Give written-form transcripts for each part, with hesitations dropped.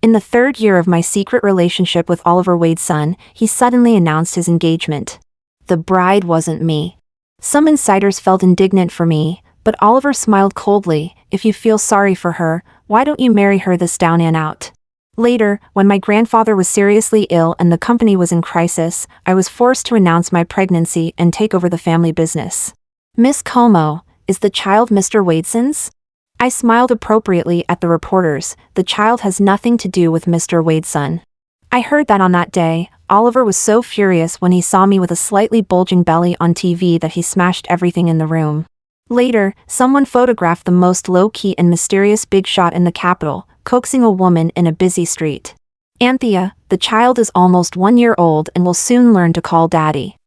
In the third year of my secret relationship with Oliver Wade's son, he suddenly announced his engagement. The bride wasn't me. Some insiders felt indignant for me, but Oliver smiled coldly. If you feel sorry for her, why don't you marry her this down and out? Later, when my grandfather was seriously ill and the company was in crisis, I was forced to announce my pregnancy and take over the family business. Miss Como, is the child Mr. Wadeson's? I smiled appropriately at the reporters. The child has nothing to do with Mr. Wadeson. I heard that on that day, Oliver was so furious when he saw me with a slightly bulging belly on TV that he smashed everything in the room. Later, someone photographed the most low-key and mysterious big shot in the capital, coaxing a woman in a busy street. Anthea, the child is almost 1 year old and will soon learn to call daddy.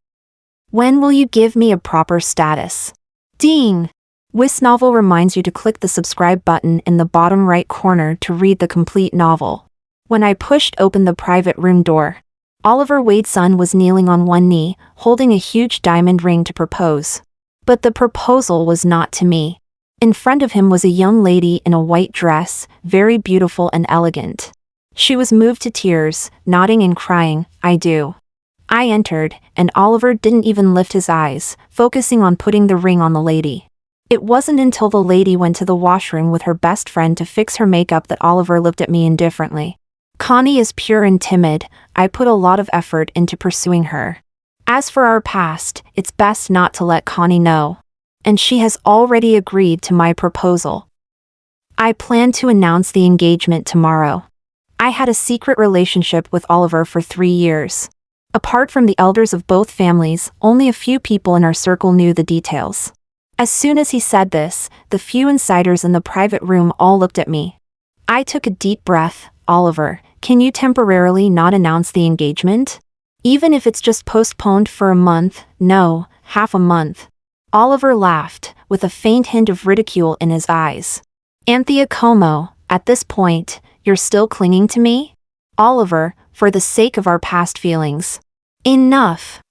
When will you give me a proper status? Ding! webnovel reminds you to click the subscribe button in the bottom right corner to read the complete novel. When I pushed open the private room door, Oliver Wade's son was kneeling on one knee, holding a huge diamond ring to propose. But the proposal was not to me. In front of him was a young lady in a white dress, very beautiful and elegant. She was moved to tears, nodding and crying, "I do." I entered, and Oliver didn't even lift his eyes, focusing on putting the ring on the lady. It wasn't until the lady went to the washroom with her best friend to fix her makeup that Oliver looked at me indifferently. Connie is pure and timid. I put a lot of effort into pursuing her. As for our past, it's best not to let Connie know. And she has already agreed to my proposal. I plan to announce the engagement tomorrow. I had a secret relationship with Oliver for 3 years. Apart from the elders of both families, only a few people in our circle knew the details. As soon as he said this, the few insiders in the private room all looked at me. I took a deep breath. Oliver, can you temporarily not announce the engagement? Even if it's just postponed for a month, no, half a month. Oliver laughed, with a faint hint of ridicule in his eyes. Anthea Como, at this point, you're still clinging to me? Oliver, for the sake of our past feelings. Enough!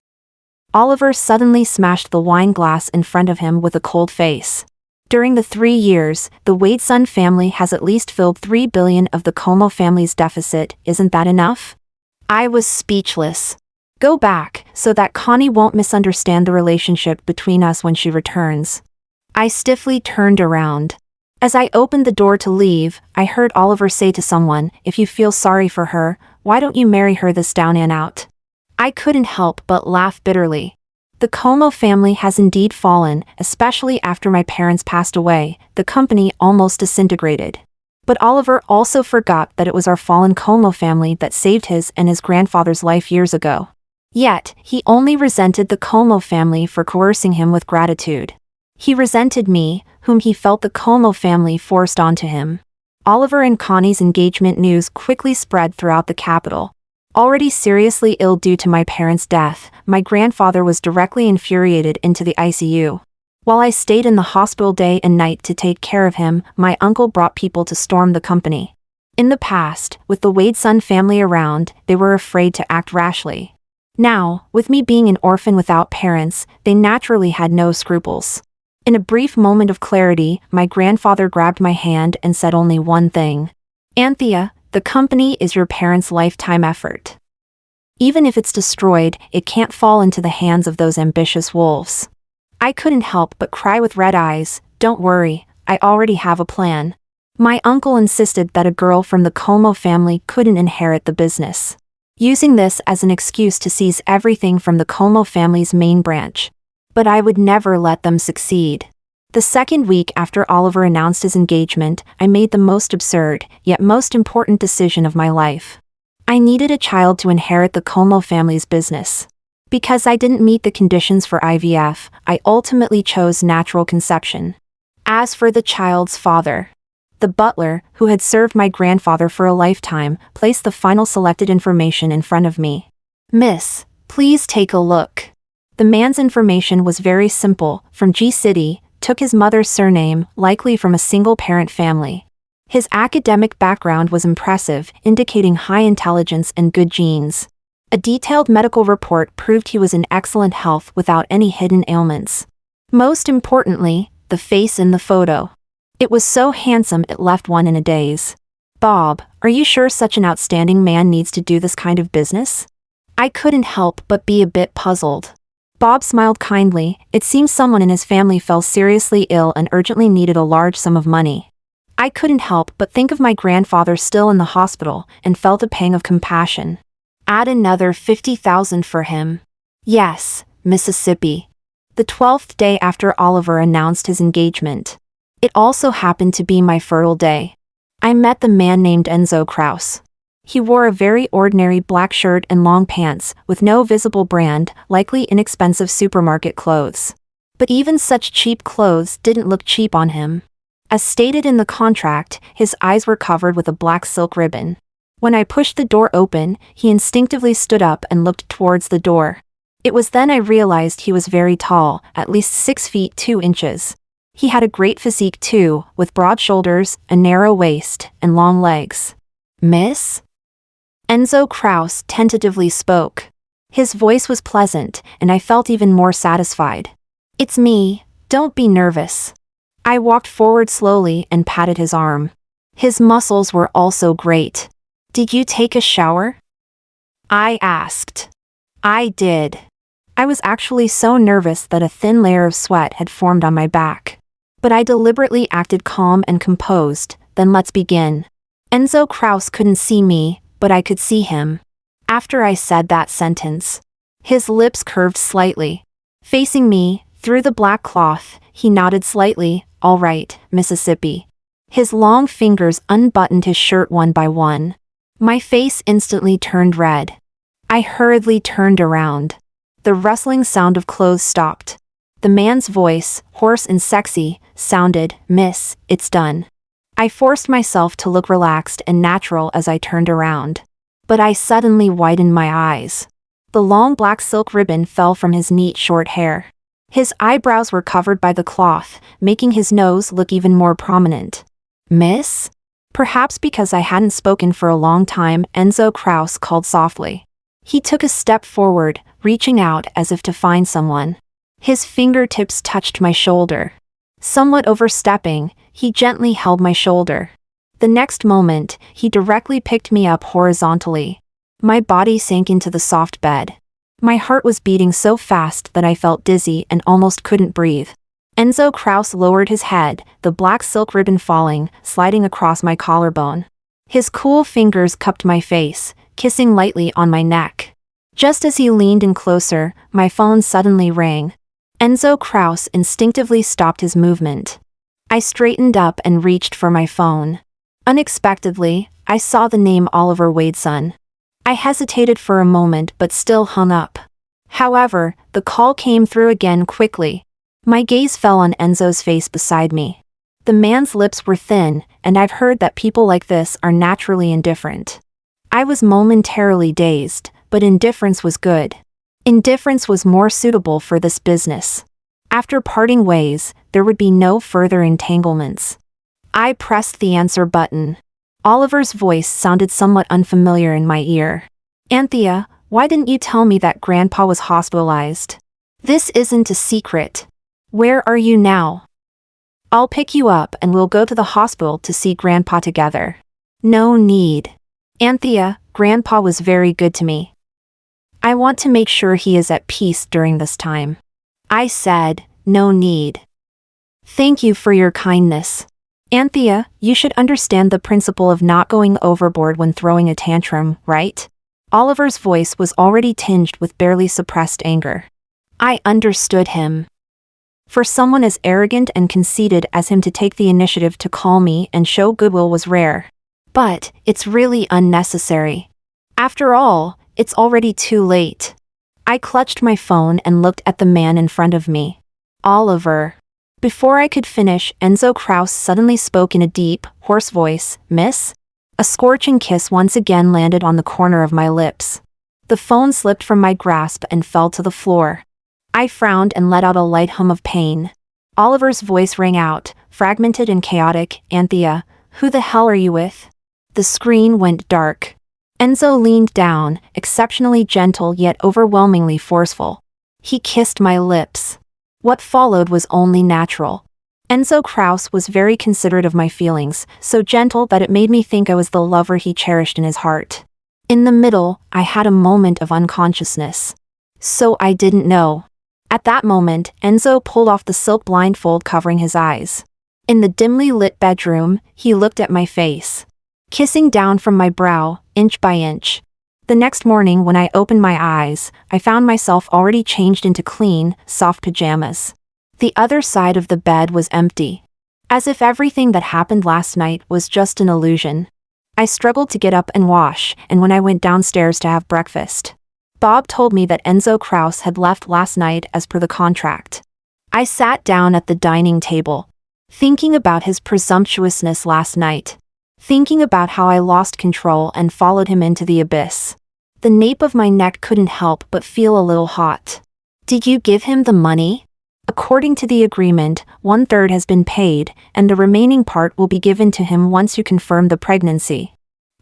Oliver suddenly smashed the wine glass in front of him with a cold face. During the 3 years, the Wadeson family has at least filled $3 billion of the Como family's deficit. Isn't that enough? I was speechless. Go back, so that Connie won't misunderstand the relationship between us when she returns. I stiffly turned around. As I opened the door to leave, I heard Oliver say to someone, "If you feel sorry for her, why don't you marry her this down and out?" I couldn't help but laugh bitterly. The Como family has indeed fallen, especially after my parents passed away. The company almost disintegrated. But Oliver also forgot that it was our fallen Como family that saved his and his grandfather's life years ago. Yet, he only resented the Como family for coercing him with gratitude. He resented me, whom he felt the Como family forced onto him. Oliver and Connie's engagement news quickly spread throughout the capital. Already seriously ill due to my parents' death, my grandfather was directly infuriated into the ICU. While I stayed in the hospital day and night to take care of him, my uncle brought people to storm the company. In the past, with the Wadeson family around, they were afraid to act rashly. Now, with me being an orphan without parents, they naturally had no scruples. In a brief moment of clarity, my grandfather grabbed my hand and said only one thing. "Anthea, the company is your parents' lifetime effort. Even if it's destroyed, it can't fall into the hands of those ambitious wolves." I couldn't help but cry with red eyes. "Don't worry, I already have a plan." My uncle insisted that a girl from the Como family couldn't inherit the business, using this as an excuse to seize everything from the Como family's main branch. But I would never let them succeed. The second week after Oliver announced his engagement, I made the most absurd, yet most important decision of my life. I needed a child to inherit the Como family's business. Because I didn't meet the conditions for IVF, I ultimately chose natural conception. As for the child's father, the butler, who had served my grandfather for a lifetime, placed the final selected information in front of me. "Miss, please take a look." The man's information was very simple, from G-City, took his mother's surname, likely from a single-parent family. His academic background was impressive, indicating high intelligence and good genes. A detailed medical report proved he was in excellent health without any hidden ailments. Most importantly, the face in the photo. It was so handsome it left one in a daze. "Bob, Are you sure such an outstanding man needs to do this kind of business? I couldn't help but be a bit puzzled. Bob smiled kindly. It seems someone in his family fell seriously ill and urgently needed a large sum of money. I couldn't help but think of my grandfather still in the hospital and felt a pang of compassion. Add another 50,000 for him. Yes, Mississippi. The 12th day after Oliver announced his engagement. It also happened to be my fertile day. I met the man named Enzo Krause. He wore a very ordinary black shirt and long pants, with no visible brand, likely inexpensive supermarket clothes. But even such cheap clothes didn't look cheap on him. As stated in the contract, his eyes were covered with a black silk ribbon. When I pushed the door open, he instinctively stood up and looked towards the door. It was then I realized he was very tall, at least 6 feet 2 inches. He had a great physique too, with broad shoulders, a narrow waist, and long legs. Miss? Enzo Krause tentatively spoke. His voice was pleasant, and I felt even more satisfied. It's me, don't be nervous. I walked forward slowly and patted his arm. His muscles were also great. Did you take a shower? I asked. I did. I was actually so nervous that a thin layer of sweat had formed on my back. But I deliberately acted calm and composed. Then let's begin. Enzo Krause couldn't see me, but I could see him. After I said that sentence, his lips curved slightly. Facing me, through the black cloth, he nodded slightly. All right, Mississippi. His long fingers unbuttoned his shirt one by one. My face instantly turned red. I hurriedly turned around. The rustling sound of clothes stopped. The man's voice, hoarse and sexy, sounded, "Miss, it's done." I forced myself to look relaxed and natural as I turned around. But I suddenly widened my eyes. The long black silk ribbon fell from his neat short hair. His eyebrows were covered by the cloth, making his nose look even more prominent. Miss? Perhaps because I hadn't spoken for a long time, Enzo Krause called softly. He took a step forward, reaching out as if to find someone. His fingertips touched my shoulder. Somewhat overstepping, he gently held my shoulder. The next moment, he directly picked me up horizontally. My body sank into the soft bed. My heart was beating so fast that I felt dizzy and almost couldn't breathe. Enzo Krause lowered his head, the black silk ribbon falling, sliding across my collarbone. His cool fingers cupped my face, kissing lightly on my neck. Just as he leaned in closer, my phone suddenly rang. Enzo Krause instinctively stopped his movement. I straightened up and reached for my phone. Unexpectedly, I saw the name Oliver Wadeson. I hesitated for a moment but still hung up. However, the call came through again quickly. My gaze fell on Enzo's face beside me. The man's lips were thin, and I've heard that people like this are naturally indifferent. I was momentarily dazed, but indifference was good. Indifference was more suitable for this business. After parting ways, there would be no further entanglements. I pressed the answer button. Oliver's voice sounded somewhat unfamiliar in my ear. Anthea, why didn't you tell me that Grandpa was hospitalized? This isn't a secret. Where are you now? I'll pick you up and we'll go to the hospital to see Grandpa together. No need. Anthea, Grandpa was very good to me. I want to make sure he is at peace during this time. I said, no need. Thank you for your kindness. Anthea, you should understand the principle of not going overboard when throwing a tantrum, right? Oliver's voice was already tinged with barely suppressed anger. I understood him. For someone as arrogant and conceited as him to take the initiative to call me and show goodwill was rare. But, it's really unnecessary. After all, it's already too late. I clutched my phone and looked at the man in front of me. Oliver. Before I could finish, Enzo Krause suddenly spoke in a deep, hoarse voice, Miss? A scorching kiss once again landed on the corner of my lips. The phone slipped from my grasp and fell to the floor. I frowned and let out a light hum of pain. Oliver's voice rang out, fragmented and chaotic, Anthea, who the hell are you with? The screen went dark. Enzo leaned down, exceptionally gentle yet overwhelmingly forceful. He kissed my lips. What followed was only natural. Enzo Krause was very considerate of my feelings, so gentle that it made me think I was the lover he cherished in his heart. In the middle, I had a moment of unconsciousness. So I didn't know. At that moment, Enzo pulled off the silk blindfold covering his eyes. In the dimly lit bedroom, he looked at my face, kissing down from my brow, inch by inch. The next morning when I opened my eyes, I found myself already changed into clean, soft pajamas. The other side of the bed was empty. As if everything that happened last night was just an illusion. I struggled to get up and wash, and when I went downstairs to have breakfast, Bob told me that Enzo Krause had left last night as per the contract. I sat down at the dining table, thinking about his presumptuousness last night. Thinking about how I lost control and followed him into the abyss. The nape of my neck couldn't help but feel a little hot. Did you give him the money? According to the agreement, 1/3 has been paid, and the remaining part will be given to him once you confirm the pregnancy.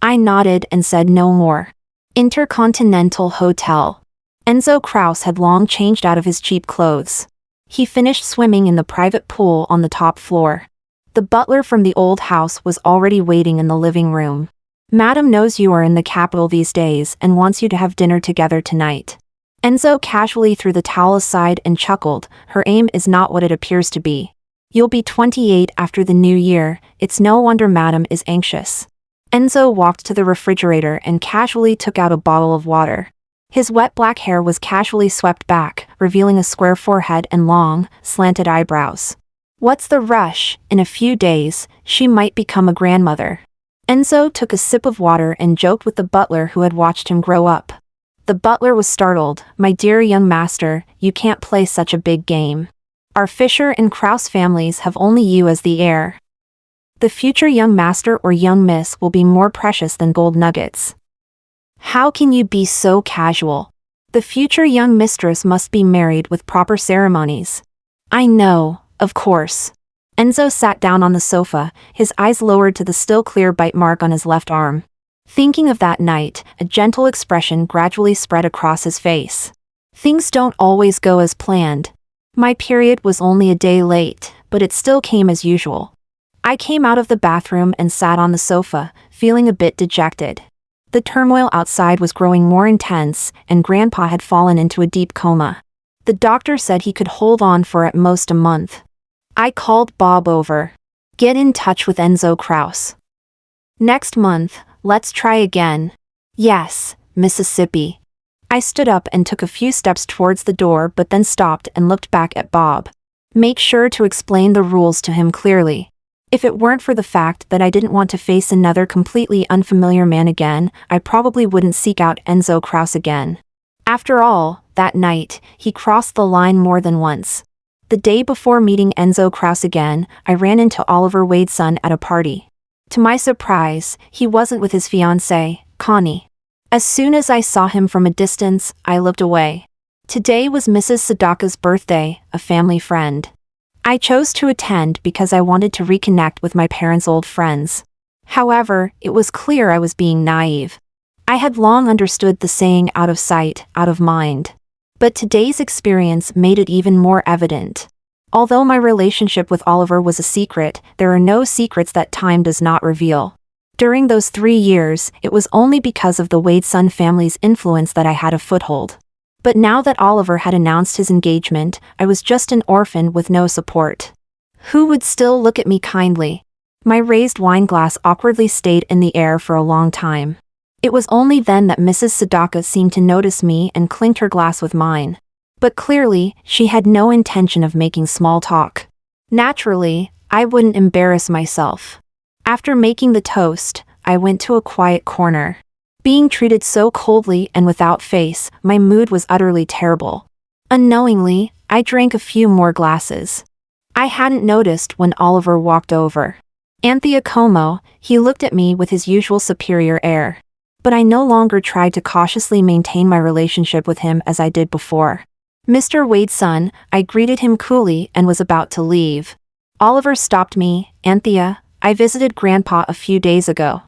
I nodded and said no more. Intercontinental Hotel. Enzo Krause had long changed out of his cheap clothes. He finished swimming in the private pool on the top floor. The butler from the old house was already waiting in the living room. Madam knows you are in the capital these days and wants you to have dinner together tonight. Enzo casually threw the towel aside and chuckled. Her aim is not what it appears to be. You'll be 28 after the new year, it's no wonder Madam is anxious. Enzo walked to the refrigerator and casually took out a bottle of water. His wet black hair was casually swept back, revealing a square forehead and long, slanted eyebrows. What's the rush? In a few days, she might become a grandmother. Enzo took a sip of water and joked with the butler who had watched him grow up. The butler was startled. My dear young master, you can't play such a big game. Our Fisher and Krause families have only you as the heir. The future young master or young miss will be more precious than gold nuggets. How can you be so casual? The future young mistress must be married with proper ceremonies. I know. Of course. Enzo sat down on the sofa, his eyes lowered to the still clear bite mark on his left arm. Thinking of that night, a gentle expression gradually spread across his face. Things don't always go as planned. My period was only a day late, but it still came as usual. I came out of the bathroom and sat on the sofa, feeling a bit dejected. The turmoil outside was growing more intense, and Grandpa had fallen into a deep coma. The doctor said he could hold on for at most a month. I called Bob over. Get in touch with Enzo Krause. Next month, let's try again. Yes, Mississippi. I stood up and took a few steps towards the door but then stopped and looked back at Bob. Make sure to explain the rules to him clearly. If it weren't for the fact that I didn't want to face another completely unfamiliar man again, I probably wouldn't seek out Enzo Krause again. After all, that night, he crossed the line more than once. The day before meeting Enzo Krause again, I ran into Oliver Wade's son at a party. To my surprise, he wasn't with his fiancée, Connie. As soon as I saw him from a distance, I looked away. Today was Mrs. Sadaka's birthday, a family friend. I chose to attend because I wanted to reconnect with my parents' old friends. However, it was clear I was being naive. I had long understood the saying out of sight, out of mind. But today's experience made it even more evident. Although my relationship with Oliver was a secret, there are no secrets that time does not reveal. During those 3 years, it was only because of the Wade son family's influence that I had a foothold. But now that Oliver had announced his engagement, I was just an orphan with no support. Who would still look at me kindly? My raised wine glass awkwardly stayed in the air for a long time. It was only then that Mrs. Sadaka seemed to notice me and clinked her glass with mine. But clearly, she had no intention of making small talk. Naturally, I wouldn't embarrass myself. After making the toast, I went to a quiet corner. Being treated so coldly and without face, my mood was utterly terrible. Unknowingly, I drank a few more glasses. I hadn't noticed when Oliver walked over. Anthea Como, he looked at me with his usual superior air. But I no longer tried to cautiously maintain my relationship with him as I did before. Mr. Wade's son, I greeted him coolly and was about to leave. Oliver stopped me. Anthea, I visited Grandpa a few days ago.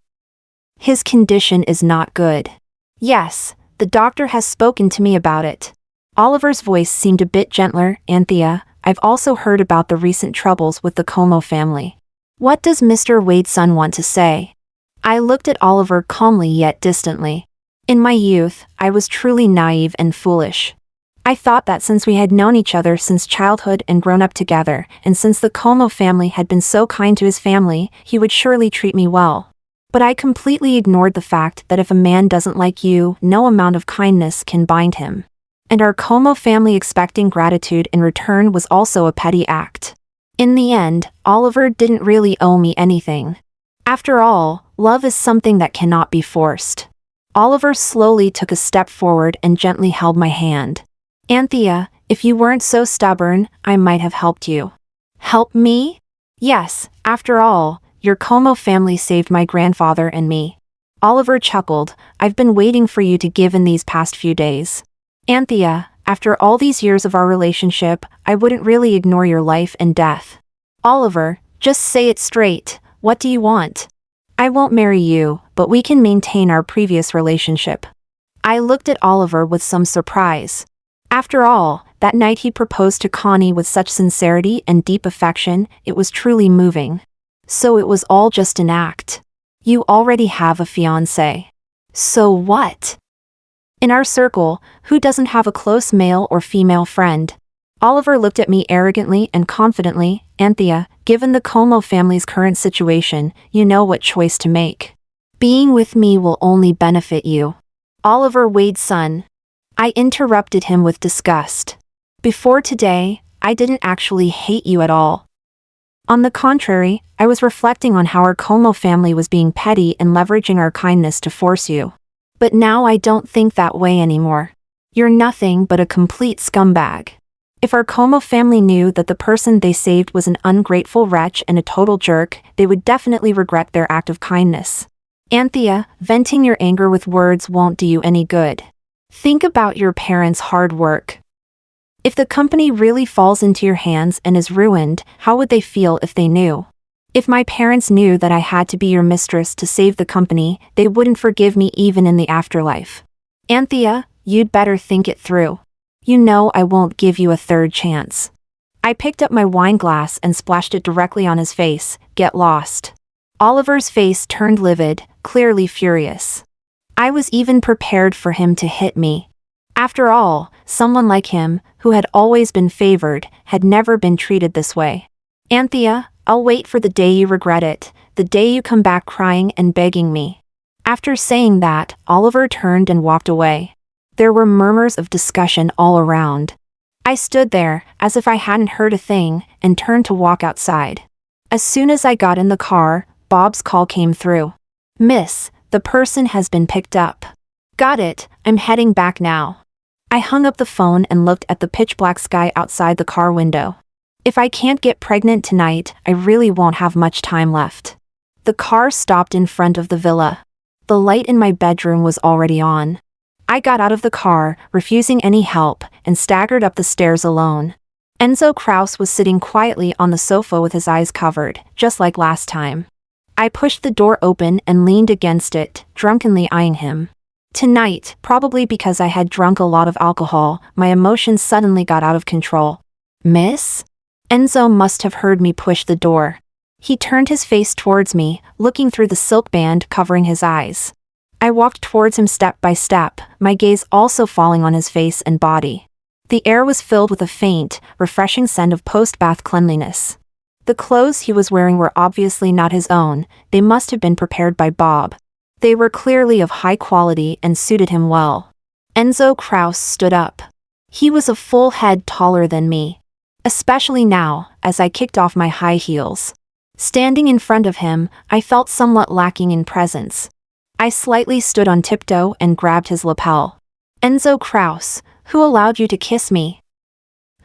His condition is not good. Yes, the doctor has spoken to me about it. Oliver's voice seemed a bit gentler. Anthea, I've also heard about the recent troubles with the Como family. What does Mr. Wade's son want to say? I looked at Oliver calmly yet distantly. In my youth, I was truly naive and foolish. I thought that since we had known each other since childhood and grown up together, and since the Como family had been so kind to his family, he would surely treat me well. But I completely ignored the fact that if a man doesn't like you, no amount of kindness can bind him. And our Como family expecting gratitude in return was also a petty act. In the end, Oliver didn't really owe me anything. After all, love is something that cannot be forced. Oliver slowly took a step forward and gently held my hand. Anthea, if you weren't so stubborn, I might have helped you. Help me? Yes, after all, your Como family saved my grandfather and me. Oliver chuckled. I've been waiting for you to give in these past few days. Anthea, after all these years of our relationship, I wouldn't really ignore your life and death. Oliver, just say it straight. What do you want? I won't marry you, but we can maintain our previous relationship. I looked at Oliver with some surprise. After all, that night he proposed to Connie with such sincerity and deep affection, it was truly moving. So it was all just an act. You already have a fiancé. So what? In our circle, who doesn't have a close male or female friend? Oliver looked at me arrogantly and confidently. Anthea, given the Como family's current situation, you know what choice to make. Being with me will only benefit you. Oliver Wade's son. I interrupted him with disgust. Before today, I didn't actually hate you at all. On the contrary, I was reflecting on how our Como family was being petty and leveraging our kindness to force you. But now I don't think that way anymore. You're nothing but a complete scumbag. If our Como family knew that the person they saved was an ungrateful wretch and a total jerk, they would definitely regret their act of kindness. Anthea, venting your anger with words won't do you any good. Think about your parents' hard work. If the company really falls into your hands and is ruined, how would they feel if they knew? If my parents knew that I had to be your mistress to save the company, they wouldn't forgive me even in the afterlife. Anthea, you'd better think it through. You know I won't give you a third chance. I picked up my wine glass and splashed it directly on his face. Get lost. Oliver's face turned livid, clearly furious. I was even prepared for him to hit me. After all, someone like him, who had always been favored, had never been treated this way. Anthea, I'll wait for the day you regret it, the day you come back crying and begging me. After saying that, Oliver turned and walked away. There were murmurs of discussion all around. I stood there, as if I hadn't heard a thing, and turned to walk outside. As soon as I got in the car, Bob's call came through. Miss, the person has been picked up. Got it, I'm heading back now. I hung up the phone and looked at the pitch-black sky outside the car window. If I can't get pregnant tonight, I really won't have much time left. The car stopped in front of the villa. The light in my bedroom was already on. I got out of the car, refusing any help, and staggered up the stairs alone. Enzo Kraus was sitting quietly on the sofa with his eyes covered, just like last time. I pushed the door open and leaned against it, drunkenly eyeing him. Tonight, probably because I had drunk a lot of alcohol, my emotions suddenly got out of control. Miss? Enzo must have heard me push the door. He turned his face towards me, looking through the silk band covering his eyes. I walked towards him step by step, my gaze also falling on his face and body. The air was filled with a faint, refreshing scent of post-bath cleanliness. The clothes he was wearing were obviously not his own, they must have been prepared by Bob. They were clearly of high quality and suited him well. Enzo Kraus stood up. He was a full head taller than me. Especially now, as I kicked off my high heels. Standing in front of him, I felt somewhat lacking in presence. I slightly stood on tiptoe and grabbed his lapel. Enzo Kraus, who allowed you to kiss me?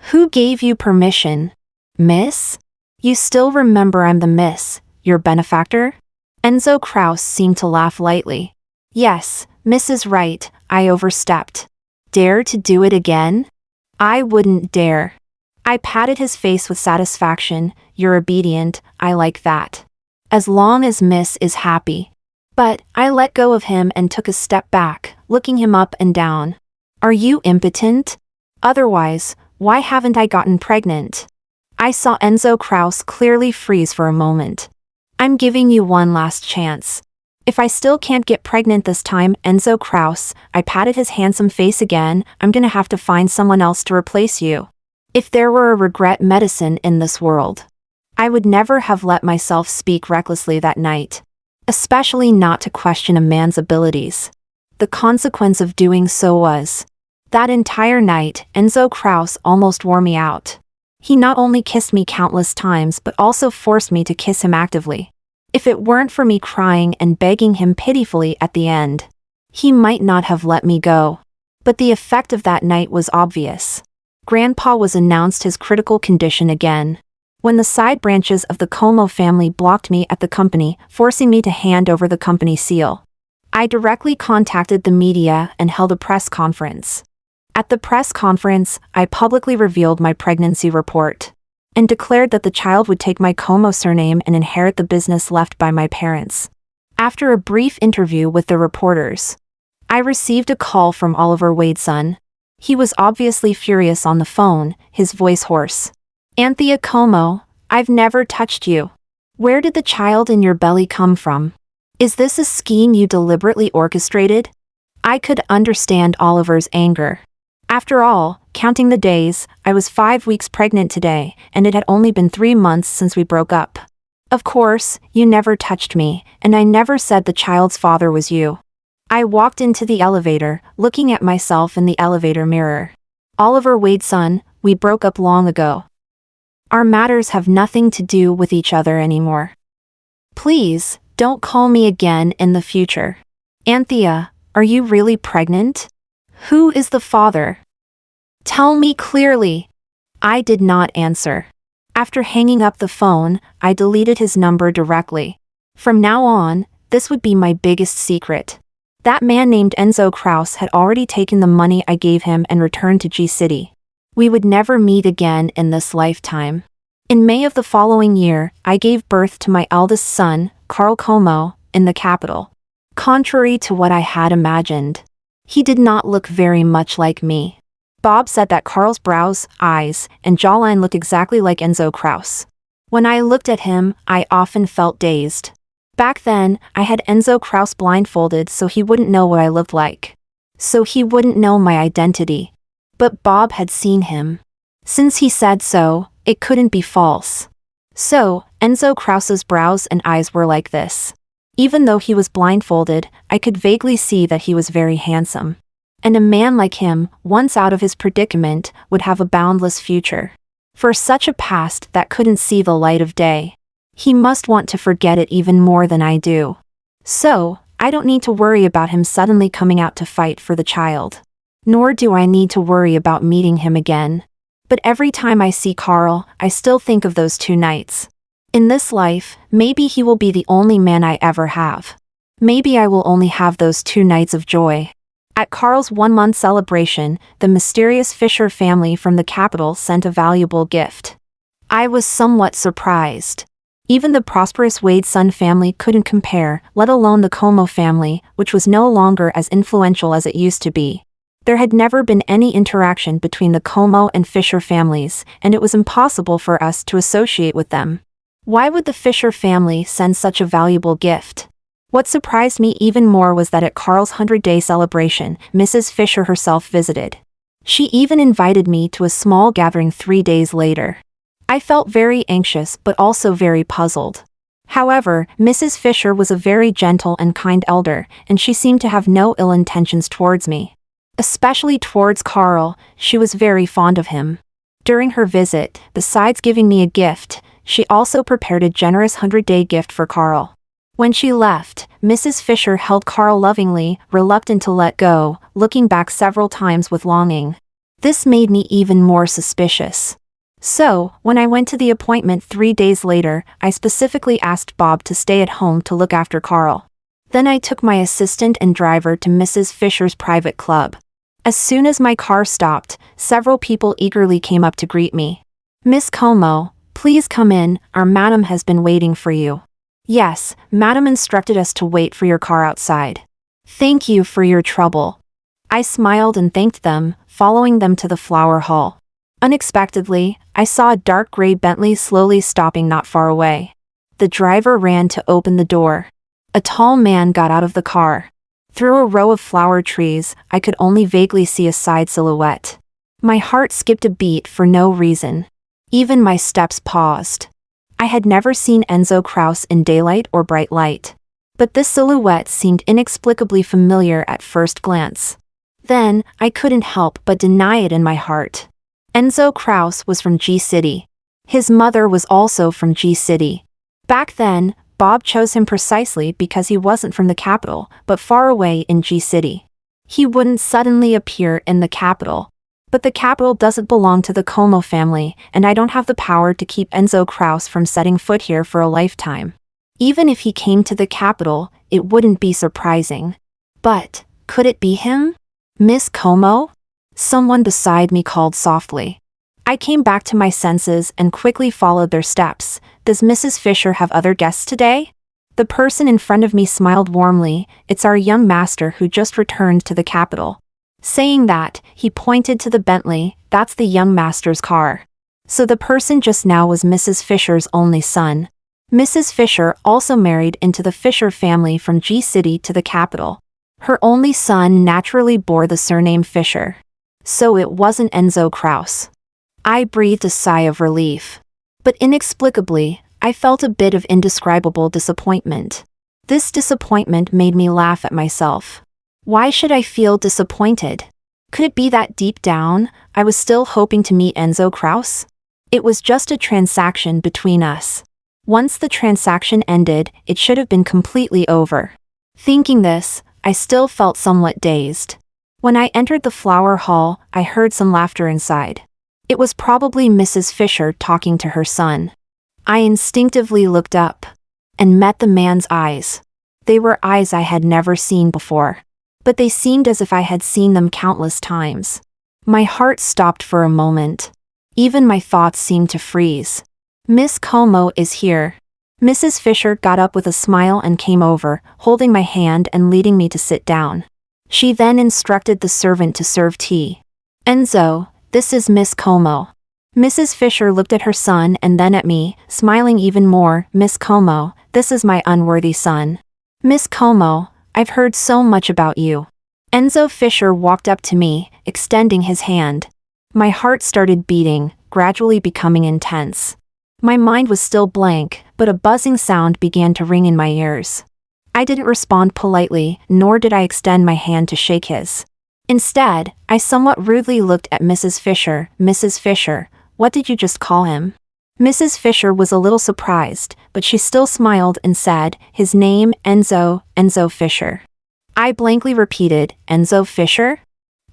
Who gave you permission? Miss? You still remember I'm the miss, your benefactor? Enzo Kraus seemed to laugh lightly. Yes, Miss is right, I overstepped. Dare to do it again? I wouldn't dare. I patted his face with satisfaction. You're obedient, I like that. As long as Miss is happy. But I let go of him and took a step back, looking him up and down. Are you impotent? Otherwise, why haven't I gotten pregnant? I saw Enzo Krause clearly freeze for a moment. I'm giving you one last chance. If I still can't get pregnant this time, Enzo Krause, I patted his handsome face again, I'm gonna have to find someone else to replace you. If there were a regret medicine in this world, I would never have let myself speak recklessly that night. Especially not to question a man's abilities. The consequence of doing so was, that entire night, Enzo Krause almost wore me out. He not only kissed me countless times but also forced me to kiss him actively. If it weren't for me crying and begging him pitifully at the end, he might not have let me go. But the effect of that night was obvious. Grandpa was announced his critical condition again. When the side branches of the Como family blocked me at the company, forcing me to hand over the company seal, I directly contacted the media and held a press conference. At the press conference, I publicly revealed my pregnancy report and declared that the child would take my Como surname and inherit the business left by my parents. After a brief interview with the reporters, I received a call from Oliver Wade's son. He was obviously furious on the phone, his voice hoarse. Anthea Como, I've never touched you. Where did the child in your belly come from? Is this a scheme you deliberately orchestrated? I could understand Oliver's anger. After all, counting the days, I was 5 weeks pregnant today, and it had only been 3 months since we broke up. Of course, you never touched me, and I never said the child's father was you. I walked into the elevator, looking at myself in the elevator mirror. Oliver Wade's son, we broke up long ago. Our matters have nothing to do with each other anymore. Please, don't call me again in the future. Anthea, are you really pregnant? Who is the father? Tell me clearly. I did not answer. After hanging up the phone, I deleted his number directly. From now on, this would be my biggest secret. That man named Enzo Krause had already taken the money I gave him and returned to G-City. We would never meet again in this lifetime. In May of the following year, I gave birth to my eldest son, Carl Como, in the capital. Contrary to what I had imagined, he did not look very much like me. Bob said that Carl's brows, eyes, and jawline looked exactly like Enzo Krause. When I looked at him, I often felt dazed. Back then, I had Enzo Krause blindfolded so he wouldn't know what I looked like. So he wouldn't know my identity. But Bob had seen him. Since he said so, it couldn't be false. So, Enzo Krause's brows and eyes were like this. Even though he was blindfolded, I could vaguely see that he was very handsome. And a man like him, once out of his predicament, would have a boundless future. For such a past that couldn't see the light of day, he must want to forget it even more than I do. So, I don't need to worry about him suddenly coming out to fight for the child. Nor do I need to worry about meeting him again. But every time I see Carl, I still think of those 2 nights. In this life, maybe he will be the only man I ever have. Maybe I will only have those 2 nights of joy. At Carl's 1-month celebration, the mysterious Fisher family from the capital sent a valuable gift. I was somewhat surprised. Even the prosperous Wade son family couldn't compare, let alone the Como family, which was no longer as influential as it used to be. There had never been any interaction between the Como and Fisher families, and it was impossible for us to associate with them. Why would the Fisher family send such a valuable gift? What surprised me even more was that at Carl's 100-day celebration, Mrs. Fisher herself visited. She even invited me to a small gathering 3 days later. I felt very anxious but also very puzzled. However, Mrs. Fisher was a very gentle and kind elder, and she seemed to have no ill intentions towards me. Especially towards Carl, she was very fond of him. During her visit, besides giving me a gift, she also prepared a generous 100-day gift for Carl. When she left, Mrs. Fisher held Carl lovingly, reluctant to let go, looking back several times with longing. This made me even more suspicious. So, when I went to the appointment 3 days later, I specifically asked Bob to stay at home to look after Carl. Then I took my assistant and driver to Mrs. Fisher's private club. As soon as my car stopped, several people eagerly came up to greet me. Miss Como, please come in, our madam has been waiting for you. Yes, madam instructed us to wait for your car outside. Thank you for your trouble. I smiled and thanked them, following them to the flower hall. Unexpectedly, I saw a dark gray Bentley slowly stopping not far away. The driver ran to open the door. A tall man got out of the car. Through a row of flower trees, I could only vaguely see a side silhouette. My heart skipped a beat for no reason. Even my steps paused. I had never seen Enzo Krause in daylight or bright light. But this silhouette seemed inexplicably familiar at first glance. Then, I couldn't help but deny it in my heart. Enzo Krause was from G-City. His mother was also from G-City. Back then, Bob chose him precisely because he wasn't from the capital, but far away in G-City. He wouldn't suddenly appear in the capital. But the capital doesn't belong to the Como family, and I don't have the power to keep Enzo Krause from setting foot here for a lifetime. Even if he came to the capital, it wouldn't be surprising. But, could it be him? Miss Como? Someone beside me called softly. I came back to my senses and quickly followed their steps. Does Mrs. Fisher have other guests today? The person in front of me smiled warmly. It's our young master who just returned to the capital. Saying that, he pointed to the Bentley. That's the young master's car. So the person just now was Mrs. Fisher's only son. Mrs. Fisher also married into the Fisher family from G-City to the capital. Her only son naturally bore the surname Fisher. So it wasn't Enzo Krause. I breathed a sigh of relief. But inexplicably, I felt a bit of indescribable disappointment. This disappointment made me laugh at myself. Why should I feel disappointed? Could it be that deep down, I was still hoping to meet Enzo Krause? It was just a transaction between us. Once the transaction ended, it should have been completely over. Thinking this, I still felt somewhat dazed. When I entered the flower hall, I heard some laughter inside. It was probably Mrs. Fisher talking to her son. I instinctively looked up and met the man's eyes. They were eyes I had never seen before. But they seemed as if I had seen them countless times. My heart stopped for a moment. Even my thoughts seemed to freeze. Miss Como is here. Mrs. Fisher got up with a smile and came over, holding my hand and leading me to sit down. She then instructed the servant to serve tea. Enzo, this is Miss Como. Mrs. Fisher looked at her son and then at me, smiling even more. Miss Como, this is my unworthy son. Miss Como, I've heard so much about you. Enzo Fisher walked up to me, extending his hand. My heart started beating, gradually becoming intense. My mind was still blank, but a buzzing sound began to ring in my ears. I didn't respond politely, nor did I extend my hand to shake his. Instead, I somewhat rudely looked at Mrs. Fisher. Mrs. Fisher, what did you just call him? Mrs. Fisher was a little surprised, but she still smiled and said, his name, Enzo Fisher. I blankly repeated, Enzo Fisher?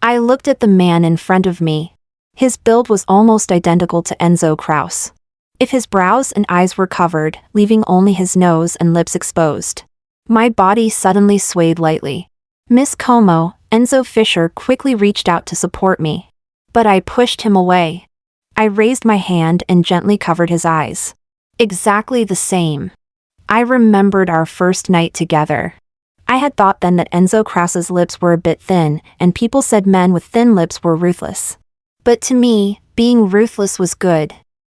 I looked at the man in front of me. His build was almost identical to Enzo Krause. If his brows and eyes were covered, leaving only his nose and lips exposed. My body suddenly swayed lightly. Miss Como, Enzo Fisher quickly reached out to support me. But I pushed him away. I raised my hand and gently covered his eyes. Exactly the same. I remembered our first night together. I had thought then that Enzo Krause's lips were a bit thin, and people said men with thin lips were ruthless. But to me, being ruthless was good.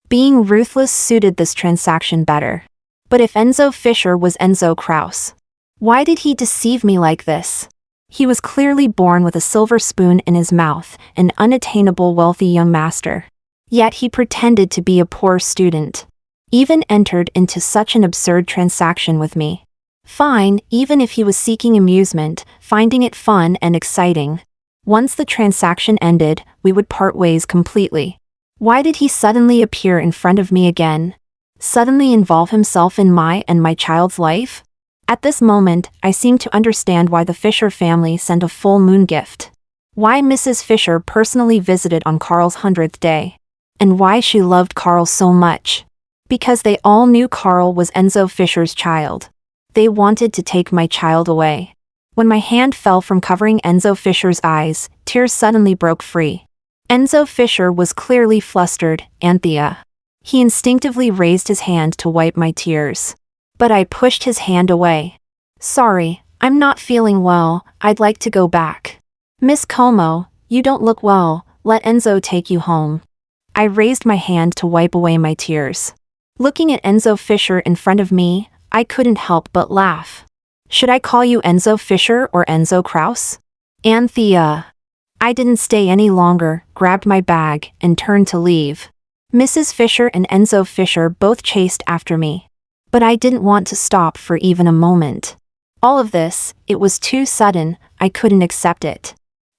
Being ruthless suited this transaction better. But if Enzo Fisher was Enzo Krause, why did he deceive me like this? He was clearly born with a silver spoon in his mouth, an unattainable wealthy young master. Yet he pretended to be a poor student. Even entered into such an absurd transaction with me. Fine, even if he was seeking amusement, finding it fun and exciting. Once the transaction ended, we would part ways completely. Why did he suddenly appear in front of me again? Suddenly involve himself in my and my child's life? At this moment, I seemed to understand why the Fisher family sent a full moon gift. Why Mrs. Fisher personally visited on Carl's 100th day. And why she loved Carl so much. Because they all knew Carl was Enzo Fisher's child. They wanted to take my child away. When my hand fell from covering Enzo Fisher's eyes, tears suddenly broke free. Enzo Fisher was clearly flustered, Anthea. He instinctively raised his hand to wipe my tears. But I pushed his hand away. Sorry, I'm not feeling well, I'd like to go back. Miss Como, you don't look well, let Enzo take you home. I raised my hand to wipe away my tears. Looking at Enzo Fisher in front of me, I couldn't help but laugh. Should I call you Enzo Fisher or Enzo Kraus? Anthea. I didn't stay any longer, grabbed my bag, and turned to leave. Mrs. Fisher and Enzo Fisher both chased after me. But I didn't want to stop for even a moment. All of this, it was too sudden, I couldn't accept it.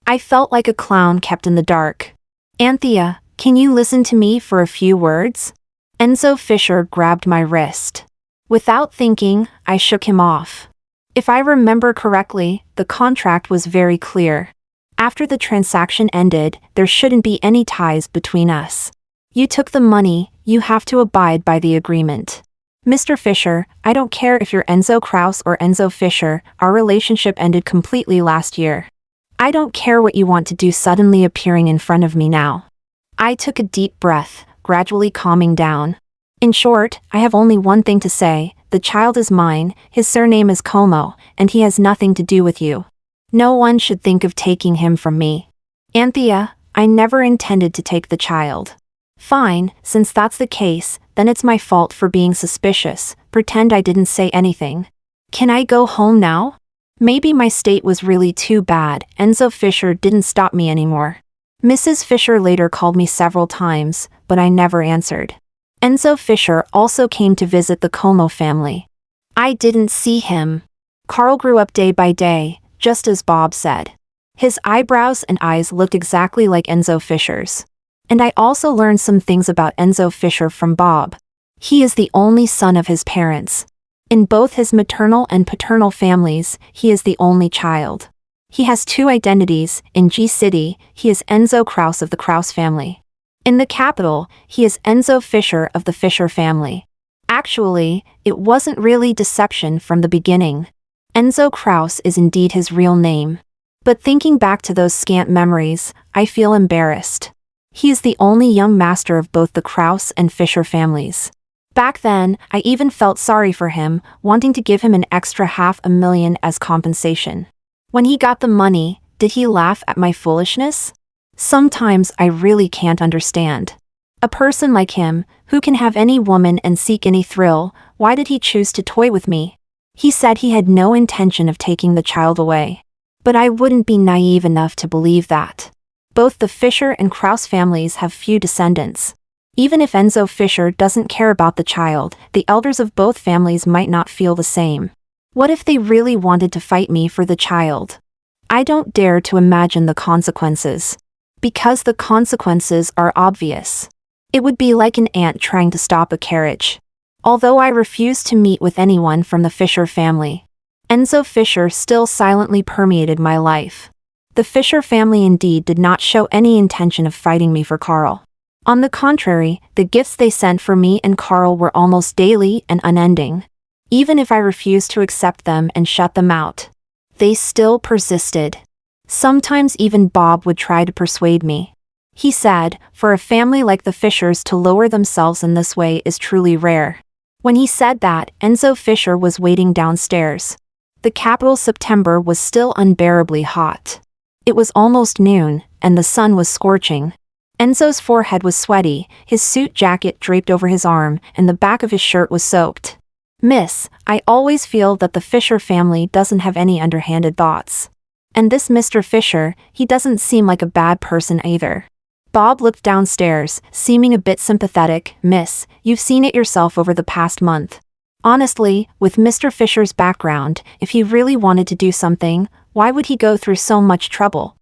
I felt like a clown kept in the dark. Anthea, can you listen to me for a few words? Enzo Fisher grabbed my wrist. Without thinking, I shook him off. If I remember correctly, the contract was very clear. After the transaction ended, there shouldn't be any ties between us. You took the money, you have to abide by the agreement. Mr. Fisher, I don't care if you're Enzo Kraus or Enzo Fisher, our relationship ended completely last year. I don't care what you want to do suddenly appearing in front of me now. I took a deep breath, gradually calming down. In short, I have only one thing to say, the child is mine, his surname is Como, and he has nothing to do with you. No one should think of taking him from me. Anthea, I never intended to take the child. Fine, since that's the case, then it's my fault for being suspicious, pretend I didn't say anything. Can I go home now? Maybe my state was really too bad, Enzo Fisher didn't stop me anymore. Mrs. Fisher later called me several times, but I never answered. Enzo Fisher also came to visit the Como family. I didn't see him. Carl grew up day by day, just as Bob said. His eyebrows and eyes looked exactly like Enzo Fisher's. And I also learned some things about Enzo Fisher from Bob. He is the only son of his parents. In both his maternal and paternal families, he is the only child. He has two identities. In G City, he is Enzo Kraus of the Kraus family. In the capital, he is Enzo Fisher of the Fisher family. Actually, it wasn't really deception from the beginning. Enzo Kraus is indeed his real name. But thinking back to those scant memories, I feel embarrassed. He is the only young master of both the Kraus and Fisher families. Back then, I even felt sorry for him, wanting to give him an extra $500,000 as compensation. When he got the money, did he laugh at my foolishness? Sometimes I really can't understand. A person like him, who can have any woman and seek any thrill, why did he choose to toy with me? He said he had no intention of taking the child away. But I wouldn't be naive enough to believe that. Both the Fisher and Kraus families have few descendants. Even if Enzo Fisher doesn't care about the child, the elders of both families might not feel the same. What if they really wanted to fight me for the child? I don't dare to imagine the consequences. Because the consequences are obvious. It would be like an ant trying to stop a carriage. Although I refused to meet with anyone from the Fisher family, Enzo Fisher still silently permeated my life. The Fisher family indeed did not show any intention of fighting me for Carl. On the contrary, the gifts they sent for me and Carl were almost daily and unending. Even if I refused to accept them and shut them out, they still persisted. Sometimes even Bob would try to persuade me. He said, for a family like the Fishers to lower themselves in this way is truly rare. When he said that, Enzo Fisher was waiting downstairs. The capital September was still unbearably hot. It was almost noon, and the sun was scorching. Enzo's forehead was sweaty, his suit jacket draped over his arm, and the back of his shirt was soaked. Miss, I always feel that the Fisher family doesn't have any underhanded thoughts. And this Mr. Fisher, he doesn't seem like a bad person either. Bob looked downstairs, seeming a bit sympathetic. Miss, you've seen it yourself over the past month. Honestly, with Mr. Fisher's background, if he really wanted to do something, why would he go through so much trouble?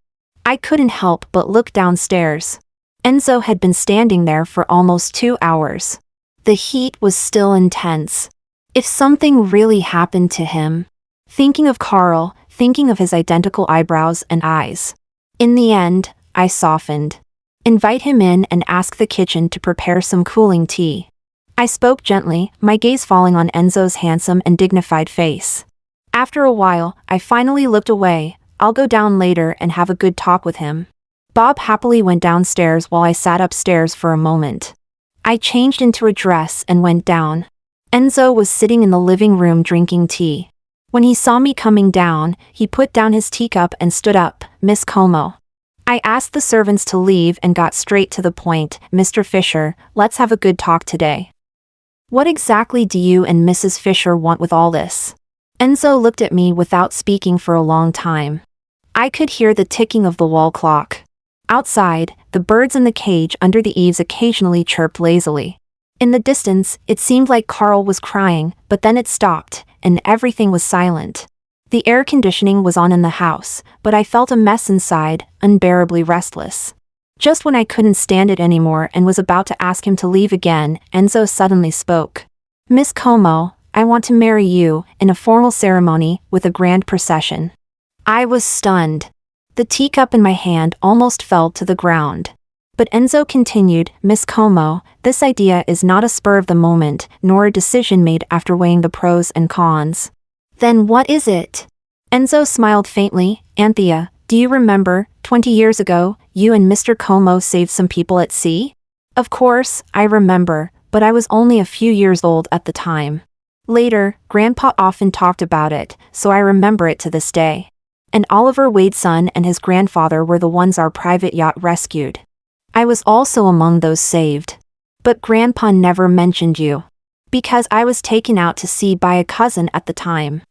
I couldn't help but look downstairs. Enzo had been standing there for almost 2 hours. The heat was still intense. If something really happened to him. Thinking of Carl, thinking of his identical eyebrows and eyes. In the end, I softened. Invite him in and ask the kitchen to prepare some cooling tea. I spoke gently, my gaze falling on Enzo's handsome and dignified face. After a while, I finally looked away. I'll go down later and have a good talk with him. Bob happily went downstairs while I sat upstairs for a moment. I changed into a dress and went down. Enzo was sitting in the living room drinking tea. When he saw me coming down, he put down his teacup and stood up. Miss Como. I asked the servants to leave and got straight to the point. Mr. Fisher, let's have a good talk today. What exactly do you and Mrs. Fisher want with all this? Enzo looked at me without speaking for a long time. I could hear the ticking of the wall clock. Outside, the birds in the cage under the eaves occasionally chirped lazily. In the distance, it seemed like Carl was crying, but then it stopped, and everything was silent. The air conditioning was on in the house, but I felt a mess inside, unbearably restless. Just when I couldn't stand it anymore and was about to ask him to leave again, Enzo suddenly spoke. Miss Como, I want to marry you, in a formal ceremony, with a grand procession. I was stunned. The teacup in my hand almost fell to the ground. But Enzo continued, Miss Como, this idea is not a spur of the moment, nor a decision made after weighing the pros and cons. Then what is it? Enzo smiled faintly. Anthea, do you remember, 20 years ago, you and Mr. Como saved some people at sea? Of course, I remember, but I was only a few years old at the time. Later, Grandpa often talked about it, so I remember it to this day. And Oliver Wade's son and his grandfather were the ones our private yacht rescued. I was also among those saved. But Grandpa never mentioned you. Because I was taken out to sea by a cousin at the time.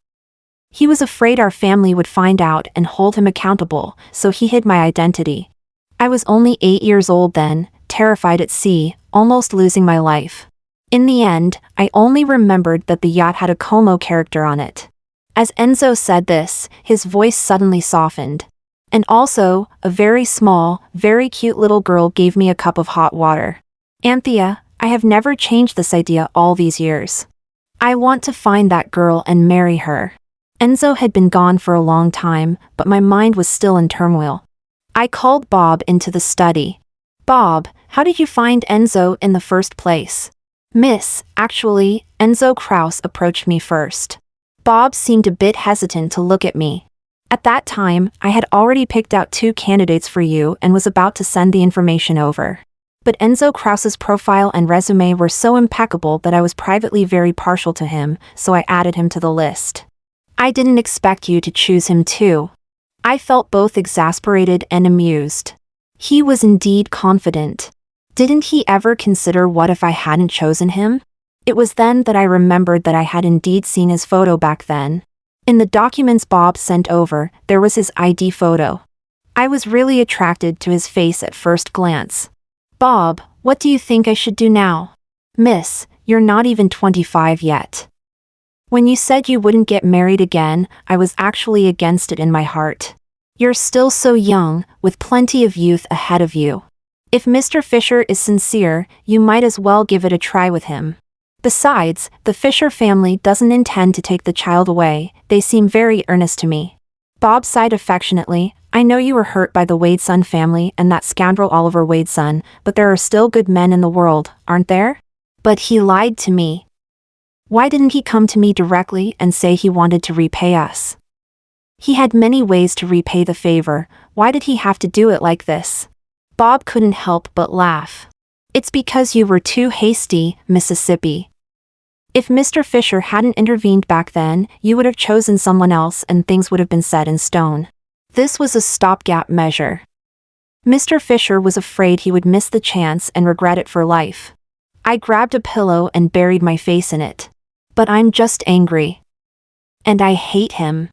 He was afraid our family would find out and hold him accountable, so he hid my identity. I was only 8 years old then, terrified at sea, almost losing my life. In the end, I only remembered that the yacht had a Como character on it. As Enzo said this, his voice suddenly softened. And also, a very small, very cute little girl gave me a cup of hot water. Anthea, I have never changed this idea all these years. I want to find that girl and marry her. Enzo had been gone for a long time, but my mind was still in turmoil. I called Bob into the study. Bob, how did you find Enzo in the first place? Miss, actually, Enzo Krause approached me first. Bob seemed a bit hesitant to look at me. At that time, I had already picked out 2 candidates for you and was about to send the information over. But Enzo Krause's profile and resume were so impeccable that I was privately very partial to him, so I added him to the list. I didn't expect you to choose him too. I felt both exasperated and amused. He was indeed confident. Didn't he ever consider what if I hadn't chosen him? It was then that I remembered that I had indeed seen his photo back then. In the documents Bob sent over, there was his ID photo. I was really attracted to his face at first glance. Bob, what do you think I should do now? Miss, you're not even 25 yet. When you said you wouldn't get married again, I was actually against it in my heart. You're still so young, with plenty of youth ahead of you. If Mr. Fisher is sincere, you might as well give it a try with him. Besides, the Fisher family doesn't intend to take the child away, they seem very earnest to me. Bob sighed affectionately, I know you were hurt by the Wadeson family and that scoundrel Oliver Wadeson, but there are still good men in the world, aren't there? But he lied to me. Why didn't he come to me directly and say he wanted to repay us? He had many ways to repay the favor, why did he have to do it like this? Bob couldn't help but laugh. It's because you were too hasty, Mississippi. If Mr. Fisher hadn't intervened back then, you would have chosen someone else and things would have been set in stone. This was a stopgap measure. Mr. Fisher was afraid he would miss the chance and regret it for life. I grabbed a pillow and buried my face in it. But I'm just angry. And I hate him.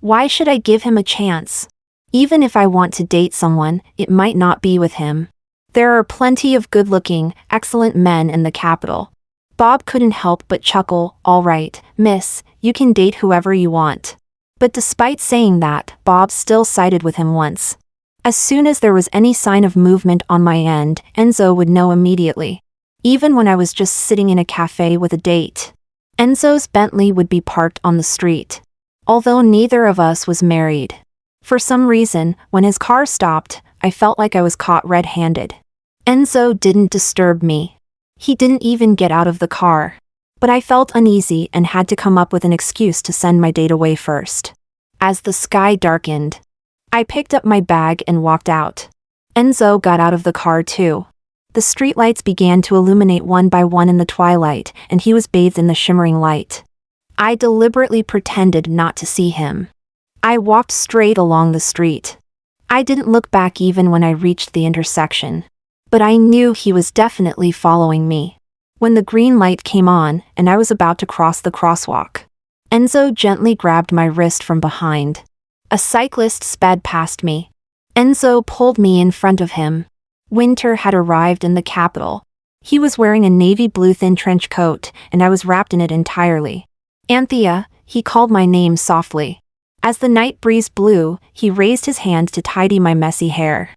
Why should I give him a chance? Even if I want to date someone, it might not be with him. There are plenty of good-looking, excellent men in the capital. Bob couldn't help but chuckle, all right, miss, you can date whoever you want. But despite saying that, Bob still sided with him once. As soon as there was any sign of movement on my end, Enzo would know immediately. Even when I was just sitting in a cafe with a date. Enzo's Bentley would be parked on the street. Although neither of us was married. For some reason, when his car stopped, I felt like I was caught red-handed. Enzo didn't disturb me. He didn't even get out of the car. But I felt uneasy and had to come up with an excuse to send my date away first. As the sky darkened, I picked up my bag and walked out. Enzo got out of the car too. The streetlights began to illuminate one by one in the twilight, and he was bathed in the shimmering light. I deliberately pretended not to see him. I walked straight along the street. I didn't look back even when I reached the intersection. But I knew he was definitely following me. When the green light came on and I was about to cross the crosswalk, Enzo gently grabbed my wrist from behind. A cyclist sped past me. Enzo pulled me in front of him. Winter had arrived in the capital. He was wearing a navy blue thin trench coat, and I was wrapped in it entirely. Anthea, he called my name softly. As the night breeze blew, he raised his hand to tidy my messy hair.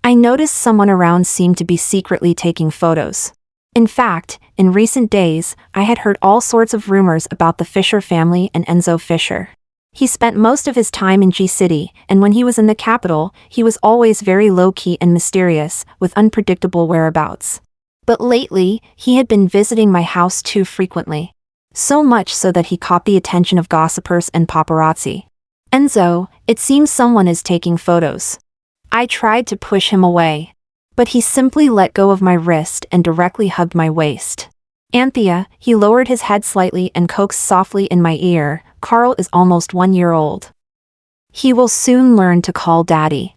I noticed someone around seemed to be secretly taking photos. In fact, in recent days, I had heard all sorts of rumors about the Fisher family and Enzo Fisher. He spent most of his time in G-City, and when he was in the capital, he was always very low-key and mysterious, with unpredictable whereabouts. But lately, he had been visiting my house too frequently. So much so that he caught the attention of gossipers and paparazzi. Enzo, it seems someone is taking photos. I tried to push him away. But he simply let go of my wrist and directly hugged my waist. Anthea, he lowered his head slightly and coaxed softly in my ear, Carl is almost 1 year old. He will soon learn to call daddy.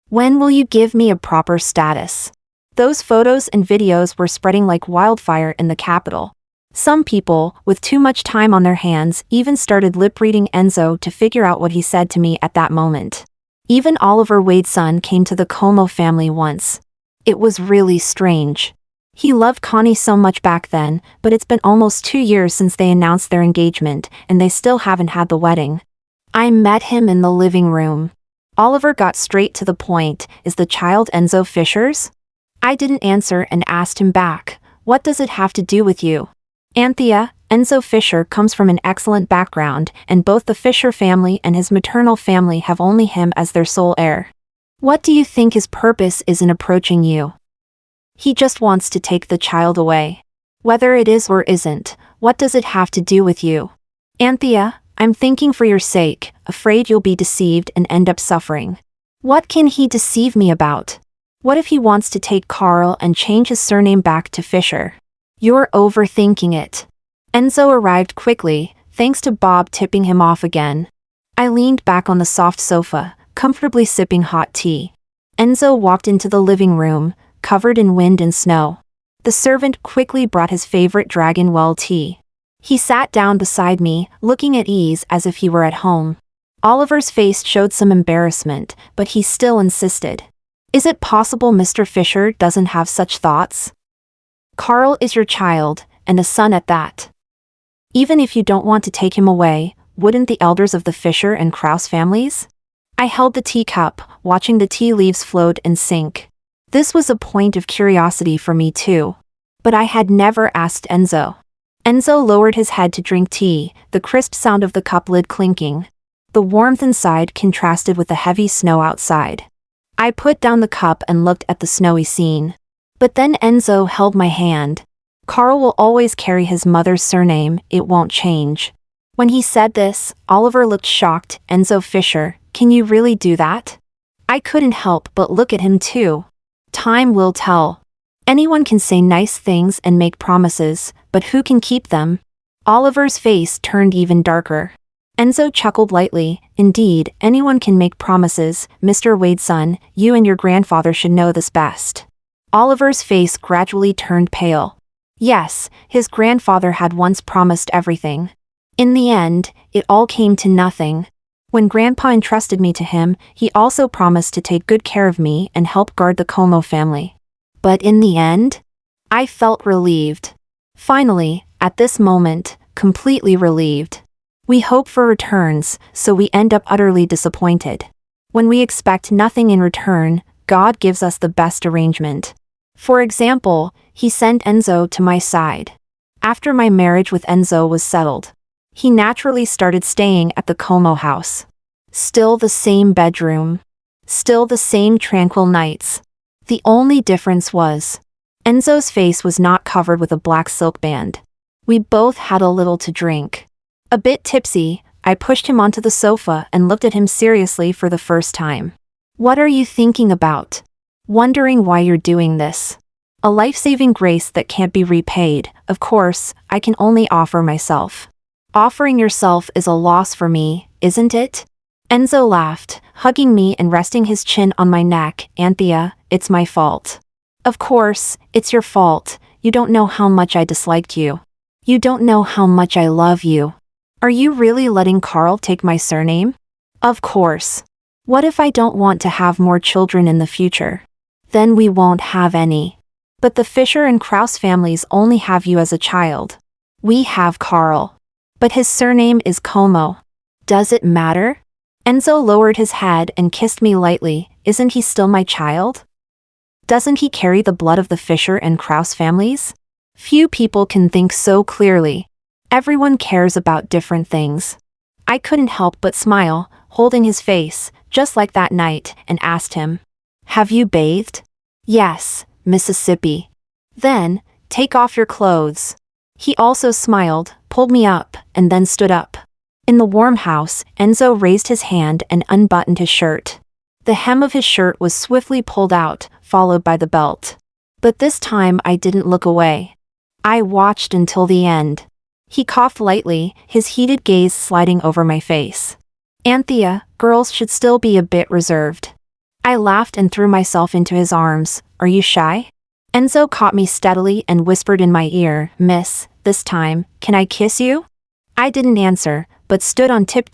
When will you give me a proper status? Those photos and videos were spreading like wildfire in the capital. Some people, with too much time on their hands, even started lip-reading Enzo to figure out what he said to me at that moment. Even Oliver Wade's son came to the Como family once. It was really strange. He loved Connie so much back then, but it's been almost 2 years since they announced their engagement, and they still haven't had the wedding. I met him in the living room. Oliver got straight to the point, is the child Enzo Fisher's? I didn't answer and asked him back, what does it have to do with you? Anthea, Enzo Fisher comes from an excellent background, and both the Fisher family and his maternal family have only him as their sole heir. What do you think his purpose is in approaching you? He just wants to take the child away. Whether it is or isn't, what does it have to do with you? Anthea, I'm thinking for your sake, afraid you'll be deceived and end up suffering. What can he deceive me about? What if he wants to take Carl and change his surname back to Fisher? You're overthinking it. Enzo arrived quickly, thanks to Bob tipping him off again. I leaned back on the soft sofa, comfortably sipping hot tea. Enzo walked into the living room, covered in wind and snow. The servant quickly brought his favorite dragon well tea. He sat down beside me, looking at ease as if he were at home. Oliver's face showed some embarrassment, but he still insisted. Is it possible Mr. Fisher doesn't have such thoughts? Carl is your child, and a son at that. Even if you don't want to take him away, wouldn't the elders of the Fisher and Krause families? I held the teacup, watching the tea leaves float and sink. This was a point of curiosity for me too. But I had never asked Enzo. Enzo lowered his head to drink tea, the crisp sound of the cup lid clinking. The warmth inside contrasted with the heavy snow outside. I put down the cup and looked at the snowy scene. But then Enzo held my hand. Carl will always carry his mother's surname, it won't change. When he said this, Oliver looked shocked. Enzo Fisher, can you really do that? I couldn't help but look at him too. Time will tell. Anyone can say nice things and make promises, but who can keep them? Oliver's face turned even darker. Enzo chuckled lightly. Indeed, anyone can make promises, Mr. Wade's son, you and your grandfather should know this best. Oliver's face gradually turned pale. Yes, his grandfather had once promised everything. In the end, it all came to nothing. When Grandpa entrusted me to him, he also promised to take good care of me and help guard the Como family. But in the end, I felt relieved. Finally, at this moment, completely relieved. We hope for returns, so we end up utterly disappointed. When we expect nothing in return, God gives us the best arrangement. For example, he sent Enzo to my side. After my marriage with Enzo was settled, he naturally started staying at the Como house. Still the same bedroom. Still the same tranquil nights. The only difference was, Enzo's face was not covered with a black silk band. We both had a little to drink. A bit tipsy, I pushed him onto the sofa and looked at him seriously for the first time. What are you thinking about? Wondering why you're doing this? A life-saving grace that can't be repaid. Of course, I can only offer myself. Offering yourself is a loss for me, isn't it? Enzo laughed, hugging me and resting his chin on my neck. Anthea, it's my fault. Of course, it's your fault. You don't know how much I disliked you. You don't know how much I love you. Are you really letting Carl take my surname? Of course. What if I don't want to have more children in the future? Then we won't have any. But the Fisher and Kraus families only have you as a child. We have Carl. But his surname is Como. Does it matter? Enzo lowered his head and kissed me lightly. Isn't he still my child? Doesn't he carry the blood of the Fisher and Kraus families? Few people can think so clearly. Everyone cares about different things. I couldn't help but smile, holding his face, just like that night, and asked him, "Have you bathed?" "Yes, Mississippi." "Then, take off your clothes." He also smiled, pulled me up, and then stood up. In the warm house, Enzo raised his hand and unbuttoned his shirt. The hem of his shirt was swiftly pulled out, followed by the belt. But this time I didn't look away. I watched until the end. He coughed lightly, his heated gaze sliding over my face. "Anthea, girls should still be a bit reserved." I laughed and threw myself into his arms. "Are you shy?" Enzo caught me steadily and whispered in my ear, "Miss, this time, can I kiss you?" I didn't answer, but stood on tiptoe